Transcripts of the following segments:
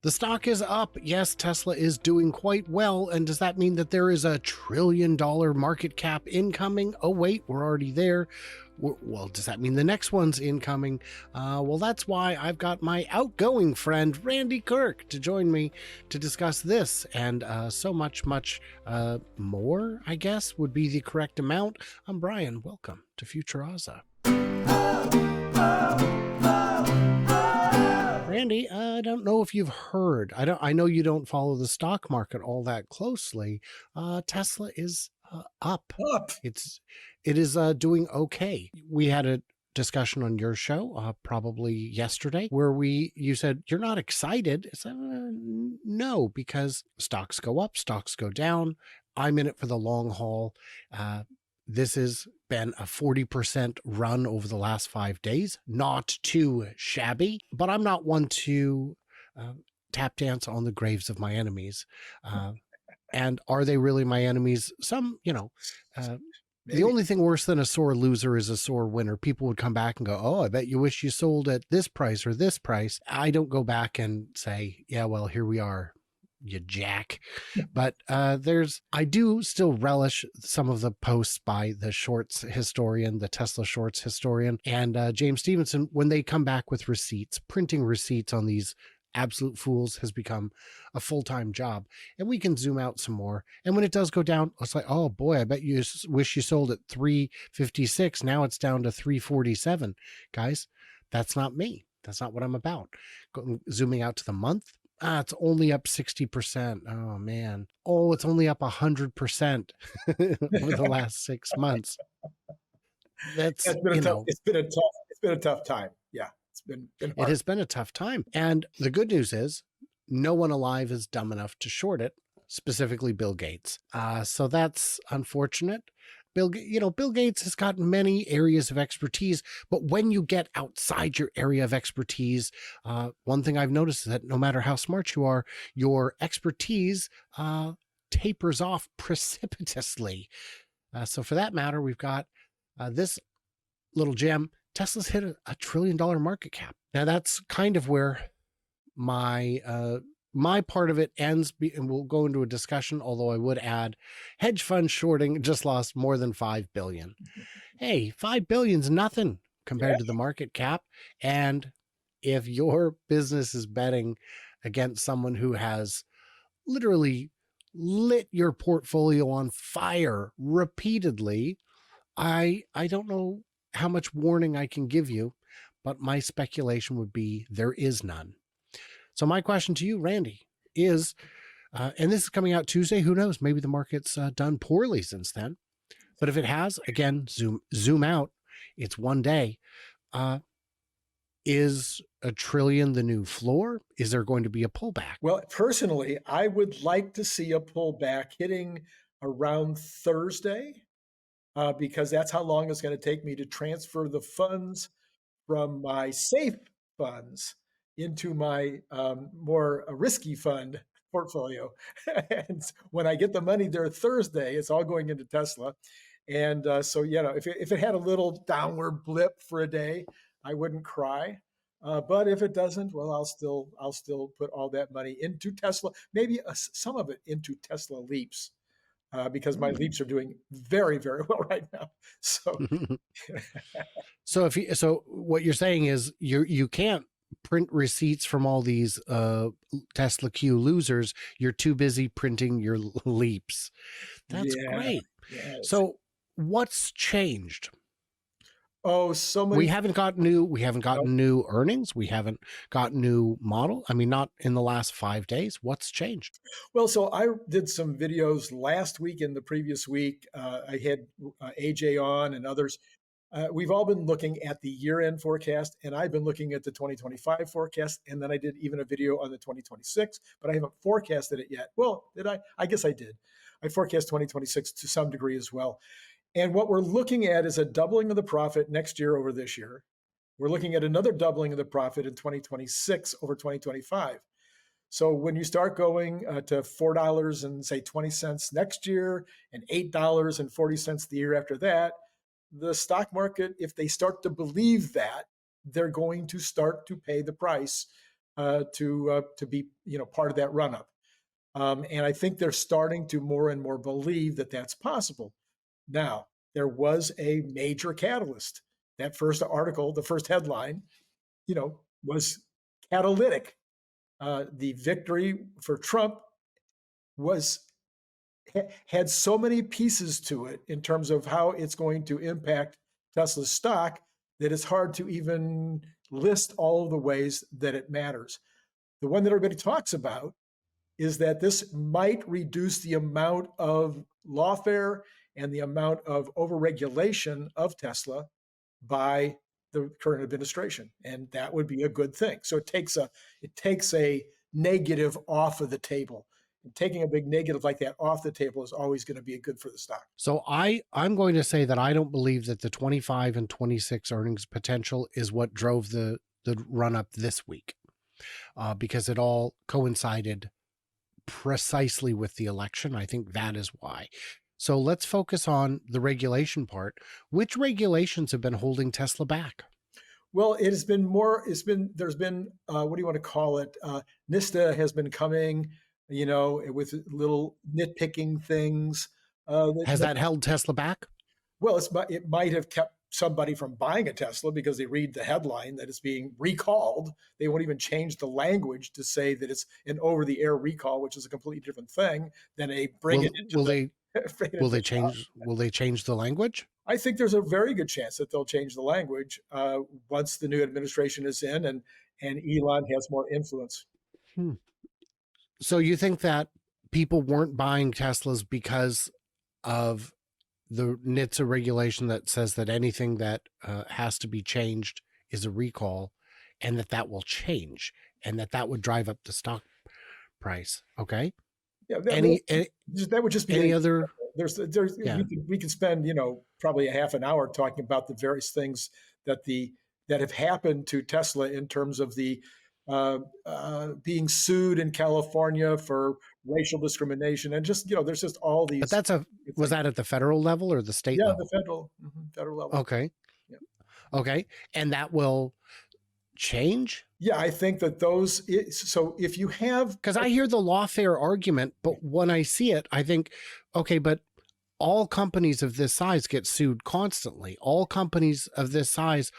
The stock is up. Yes, Tesla is doing quite well. And does that mean that there is a $1 trillion market cap incoming? Oh, wait, we're already there. Well, does that mean the next one's incoming? Well, that's why I've got my outgoing friend, Randy Kirk, to join me to discuss this and so much more, I guess, would be the correct amount. I'm Brian. Welcome to Futuraza. Randy, I don't know if you've heard. I know you don't follow the stock market all that closely. Tesla is up. Up. It is doing okay. We had a discussion on your show probably yesterday where you said you're not excited. I said, no, because stocks go up, stocks go down. I'm in it for the long haul. This has been a 40% run over the last 5 days. Not too shabby, but I'm not one to tap dance on the graves of my enemies. And are they really my enemies? Some, the only thing worse than a sore loser is a sore winner. People would come back and go, oh, I bet you wish you sold at this price or this price. I don't go back and say, yeah, well, here we are, you jack. But I do still relish some of the posts by the shorts historian, the Tesla shorts historian, and James Stevenson, when they come back with receipts. Printing receipts on these absolute fools has become a full-time job, and we can zoom out some more. And when it does go down, it's like, oh boy, I bet you wish you sold at 356. Now it's down to 347. Guys, that's not me. That's not what I'm about. Zooming out to the month, it's only up 60%. Oh man. Oh, it's only up 100% over the last 6 months. It's been a tough time. Yeah. It has been a tough time. And the good news is no one alive is dumb enough to short it, specifically Bill Gates. So that's unfortunate. Bill Gates has got many areas of expertise, but when you get outside your area of expertise, one thing I've noticed is that no matter how smart you are, your expertise tapers off precipitously. So for that matter, we've got this little gem. Tesla's hit a $1 trillion market cap. Now that's kind of where my part of it ends, and we'll go into a discussion, although I would add hedge fund shorting just lost more than 5 billion. Hey, 5 billion's nothing compared to the market cap. And if your business is betting against someone who has literally lit your portfolio on fire repeatedly, I don't know how much warning I can give you, but my speculation would be there is none. So my question to you, Randy, is, and this is coming out Tuesday, who knows, maybe the market's done poorly since then. But if it has, again, zoom out, it's one day. Is $1 trillion the new floor? Is there going to be a pullback? Well, personally, I would like to see a pullback hitting around Thursday, because that's how long it's going to take me to transfer the funds from my safe funds into my more risky fund portfolio. And when I get the money there Thursday, it's all going into Tesla. And so, if it had a little downward blip for a day, I wouldn't cry. But if it doesn't, well, I'll still put all that money into Tesla, maybe some of it into Tesla Leaps. Because my leaps are doing very, very well right now. So, so what you're saying is you can't print receipts from all these Tesla Q losers. You're too busy printing your leaps. That's great. Yes. So what's changed? Oh, so many. We haven't gotten new earnings. We haven't got new model. I mean, not in the last 5 days. What's changed? Well, so I did some videos last week and the previous week. I had AJ on and others. We've all been looking at the year-end forecast, and I've been looking at the 2025 forecast, and then I did even a video on the 2026, but I haven't forecasted it yet. Well, did I? I guess I did. I forecast 2026 to some degree as well. And what we're looking at is a doubling of the profit next year over this year. We're looking at another doubling of the profit in 2026 over 2025. So when you start going to $4 and say 20 cents next year and $8.40 the year after that, the stock market, if they start to believe that, they're going to start to pay the price to be part of that run up. And I think they're starting to more and more believe that that's possible. Now, there was a major catalyst. That first article, the first headline, was catalytic. The victory for Trump was had so many pieces to it in terms of how it's going to impact Tesla's stock that it's hard to even list all of the ways that it matters. The one that everybody talks about is that this might reduce the amount of lawfare and the amount of overregulation of Tesla by the current administration, and that would be a good thing. So it takes a negative off of the table. And taking a big negative like that off the table is always going to be good for the stock. So I'm going to say that I don't believe that the 25 and 26 earnings potential is what drove the run up this week, because it all coincided precisely with the election. I think that is why. So let's focus on the regulation part. Which regulations have been holding Tesla back? Well, there's been, what do you want to call it? NISTA has been coming, with little nitpicking things. Has that held Tesla back? Well, it might have kept somebody from buying a Tesla because they read the headline that it's being recalled. They won't even change the language to say that it's an over-the-air recall, which is a completely different thing than a bring it into Will they change the language? I think there's a very good chance that they'll change the language once the new administration is in and Elon has more influence. So you think that people weren't buying Teslas because of the NHTSA regulation that says that anything that has to be changed is a recall, and that will change, and that would drive up the stock price? Okay. Yeah. That would just be any other. We can spend probably a half an hour talking about the various things that have happened to Tesla in terms of the being sued in California for racial discrimination, and just there's just all these. But was that at the federal level or the state level? Yeah, the federal level. Okay. Yeah. Okay, and that will change. Yeah, I think that so if you have, because I hear the lawfare argument, but when I see it, I think, okay, but all companies of this size get sued constantly. All companies of this size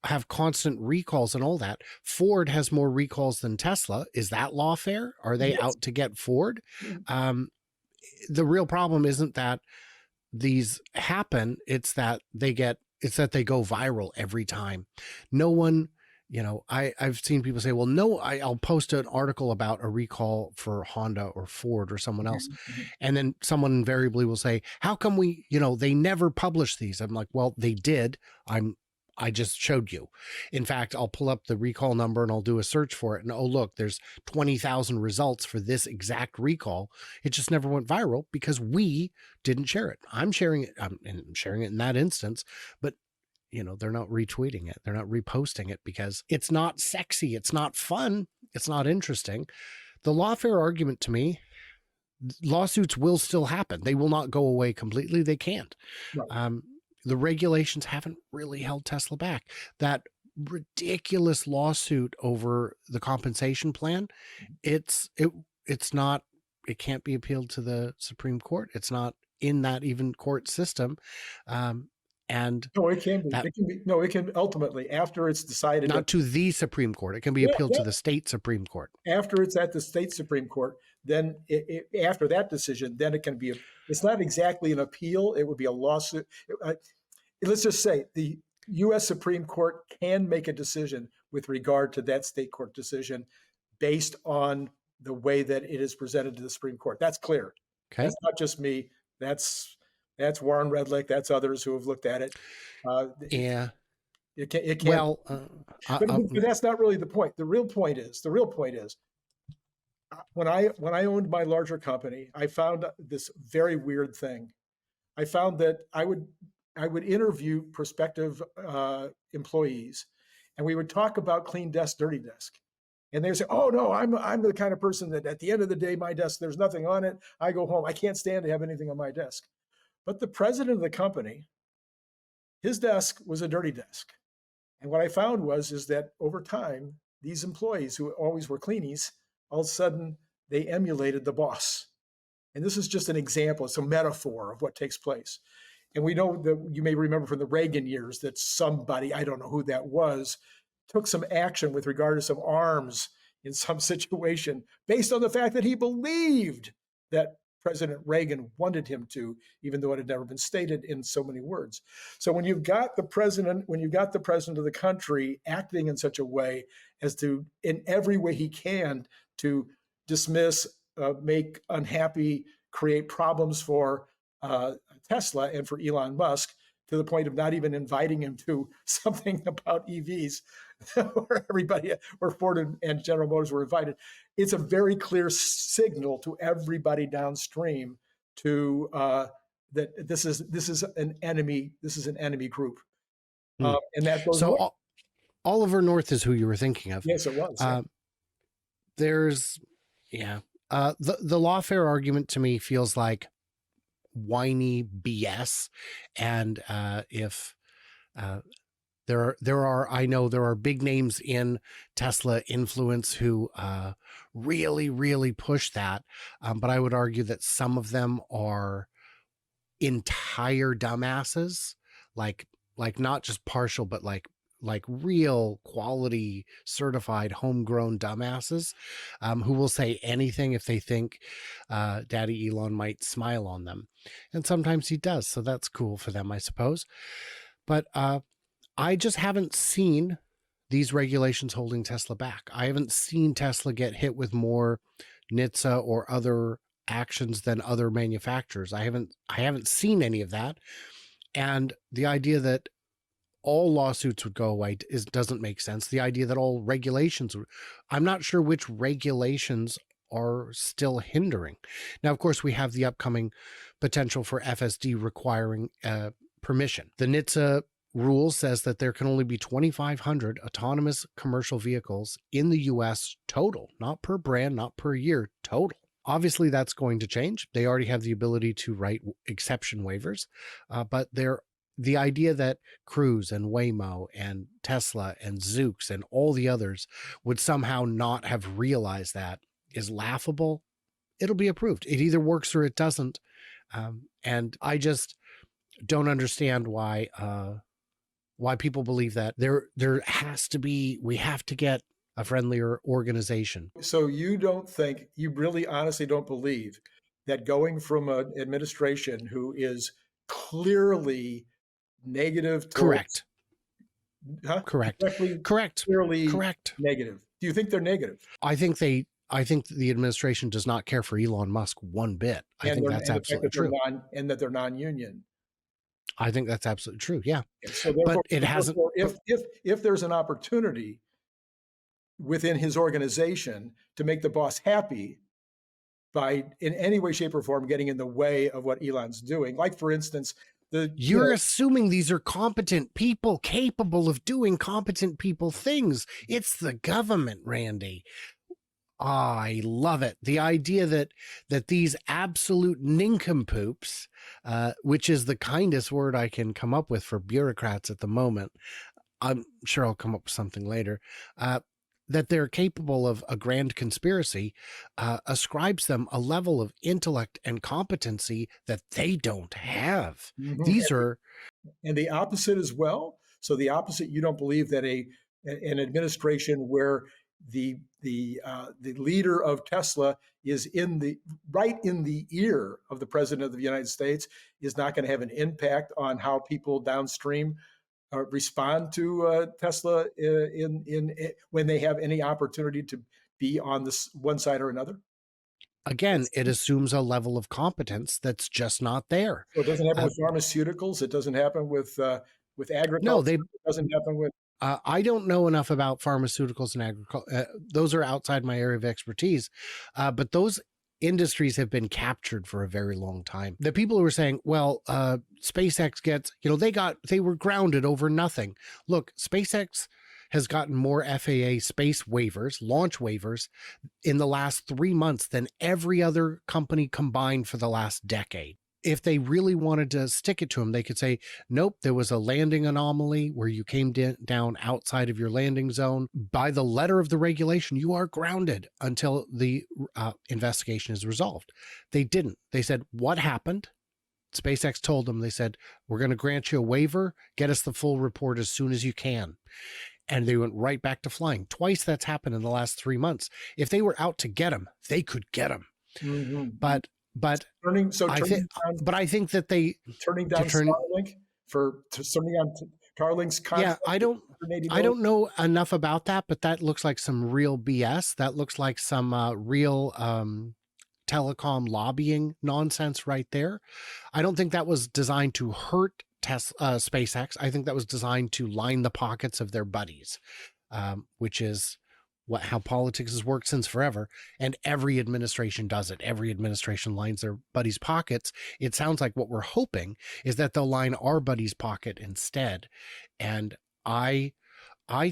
have constant recalls and all that. Ford has more recalls than Tesla. Is that lawfare? Are they out to get Ford? The real problem isn't that these happen. It's that they go viral every time. No one, I've seen people say, well, no, I'll post an article about a recall for Honda or Ford or someone else. And then someone invariably will say, how come they never publish these? I'm like, well, they did. I just showed you. In fact, I'll pull up the recall number and I'll do a search for it. And oh, look, there's 20,000 results for this exact recall. It just never went viral because we didn't share it. I'm sharing it. I'm sharing it in that instance, but they're not retweeting it. They're not reposting it because it's not sexy. It's not fun. It's not interesting. The lawfare argument to me, lawsuits will still happen. They will not go away completely. They can't. Right. The regulations haven't really held Tesla back. That ridiculous lawsuit over the compensation plan, it can't be appealed to the Supreme Court. It's not in that even court system. And no, it can be. It can ultimately, after it's decided, not to the Supreme Court. It can be appealed to the state Supreme Court. After it's at the state Supreme Court, then after that decision, then it can be. It's not exactly an appeal. It would be a lawsuit. Let's just say the U.S. Supreme Court can make a decision with regard to that state court decision based on the way that it is presented to the Supreme Court. That's clear. Okay. That's not just me. That's Warren Redlick. That's others who have looked at it. Yeah. It can. Well, but that's not really the point. The real point is when I owned my larger company, I found this very weird thing. I found that I would interview prospective employees, and we would talk about clean desk, dirty desk. And they would say, "Oh no, I'm the kind of person that at the end of the day, my desk, there's nothing on it. I go home. I can't stand to have anything on my desk." But the president of the company, his desk was a dirty desk. And what I found is that over time, these employees who always were cleanies, all of a sudden they emulated the boss. And this is just an example, it's a metaphor of what takes place. And we know that you may remember from the Reagan years that somebody, I don't know who that was, took some action with regard to some arms in some situation based on the fact that he believed that President Reagan wanted him to, even though it had never been stated in so many words. So when you've got the president, of the country acting in such a way as to, in every way he can, to dismiss, make unhappy, create problems for Tesla and for Elon Musk, to the point of not even inviting him to something about EVs, where Ford and General Motors were invited. It's a very clear signal to everybody downstream to that this is an enemy. This is an enemy group, and that goes. So Oliver North is who you were thinking of. Yes, it was. Yeah. There's, the lawfare argument to me feels like whiny BS, and if there are big names in Tesla influence who really push that, but I would argue that some of them are entire dumbasses, like not just partial, but like real quality certified homegrown dumbasses, who will say anything if they think Daddy Elon might smile on them. And sometimes he does, so that's cool for them, I suppose. But I just haven't seen these regulations holding Tesla back. I haven't seen Tesla get hit with more NHTSA or other actions than other manufacturers. I haven't seen any of that. And the idea that all lawsuits would go away doesn't make sense. The idea that all regulations, I'm not sure which regulations are still hindering. Now, of course, we have the upcoming potential for FSD requiring permission. The NHTSA rule says that there can only be 2,500 autonomous commercial vehicles in the US total, not per brand, not per year, total. Obviously, that's going to change. They already have the ability to write exception waivers, but the idea that Cruise and Waymo and Tesla and Zoox and all the others would somehow not have realized that is laughable. It'll be approved. It either works or it doesn't. And I just don't understand why people believe that there has to be, we have to get a friendlier organization. So you really honestly don't believe that going from an administration who is clearly negative towards, Correct. huh? Correct. Correct. Clearly Correct. negative. Do you think they're negative? I think the administration does not care for Elon Musk one bit. I think that's absolutely true. And that they're non-union. I think that's absolutely true. Yeah. So but it hasn't. If there's an opportunity within his organization to make the boss happy by in any way, shape, or form getting in the way of what Elon's doing, like for instance, you're assuming these are competent people capable of doing competent people things. It's the government, Randy. I love it. The idea that these absolute nincompoops, which is the kindest word I can come up with for bureaucrats at the moment, I'm sure I'll come up with something later, that they're capable of a grand conspiracy, ascribes them a level of intellect and competency that they don't have. Mm-hmm. These and the opposite as well. So the opposite, you don't believe that an administration where the leader of Tesla is right in the ear of the president of the United States is not going to have an impact on how people downstream respond to Tesla when they have any opportunity to be on this one side or another? Again, it assumes a level of competence that's just not there. So it doesn't happen with pharmaceuticals. It doesn't happen with agriculture. No, it doesn't happen with. I don't know enough about pharmaceuticals and agriculture. Those are outside my area of expertise. But those industries have been captured for a very long time. The people who are saying, well, SpaceX gets, they were grounded over nothing. Look, SpaceX has gotten more FAA space waivers, launch waivers in the last 3 months than every other company combined for the last decade. if they really wanted to stick it to them, they could say, nope, there was a landing anomaly where you came down outside of your landing zone. By the letter of the regulation, you are grounded until the investigation is resolved. They didn't. They said, what happened? SpaceX told them, they said, we're going to grant you a waiver. Get us the full report as soon as you can. And they went right back to flying. Twice that's happened in the last 3 months. If they were out to get them, they could get them. Mm-hmm. But turning I think, down, but I think that they turning down Starlink turning on Starlink's contract. I don't know enough about that, but that looks like some real BS. That looks like some real telecom lobbying nonsense right there. I don't think that was designed to hurt SpaceX. I think that was designed to line the pockets of their buddies, which is how politics has worked since forever. And every administration does it. Every administration lines their buddies' pockets. It sounds like what we're hoping is that they'll line our buddy's pocket instead. And I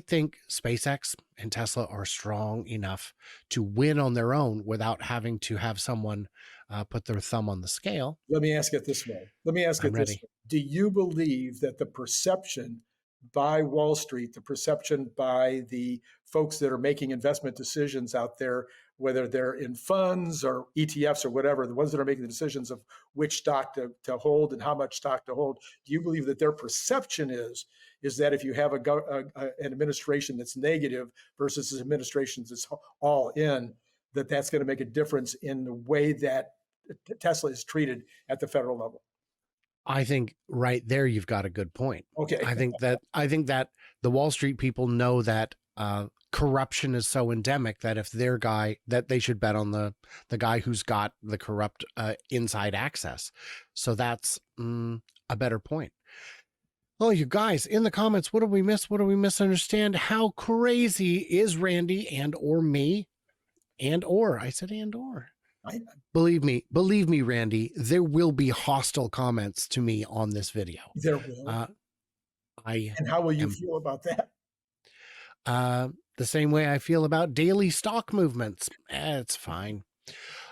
think SpaceX and Tesla are strong enough to win on their own without having to have someone put their thumb on the scale. Let me ask it this way. I'm ready. Do you believe that the perception by Wall Street, the perception by the folks that are making investment decisions out there, whether they're in funds or ETFs or whatever, the ones that are making the decisions of which stock to hold and how much stock to hold, do you believe that their perception is that if you have an administration that's negative versus an administration that's all in, that's going to make a difference in the way that Tesla is treated at the federal level? I think right there you've got a good point. Okay. I think that the Wall Street people know that corruption is so endemic that if their guy, that they should bet on the guy who's got the corrupt inside access. So that's a better point. Oh, you guys, in the comments, what do we miss? What do we misunderstand? How crazy is Randy and or me? And or, I said and or. Believe me, Randy, there will be hostile comments to me on this video. There will. And how will you feel about that? The same way I feel about daily stock movements. It's fine.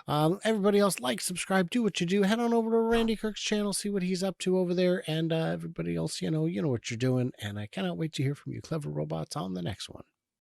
Everybody else, like, subscribe, do what you do. Head on over to Randy Kirk's channel, see what he's up to over there. And everybody else, you know what you're doing. And I cannot wait to hear from you, clever robots, on the next one.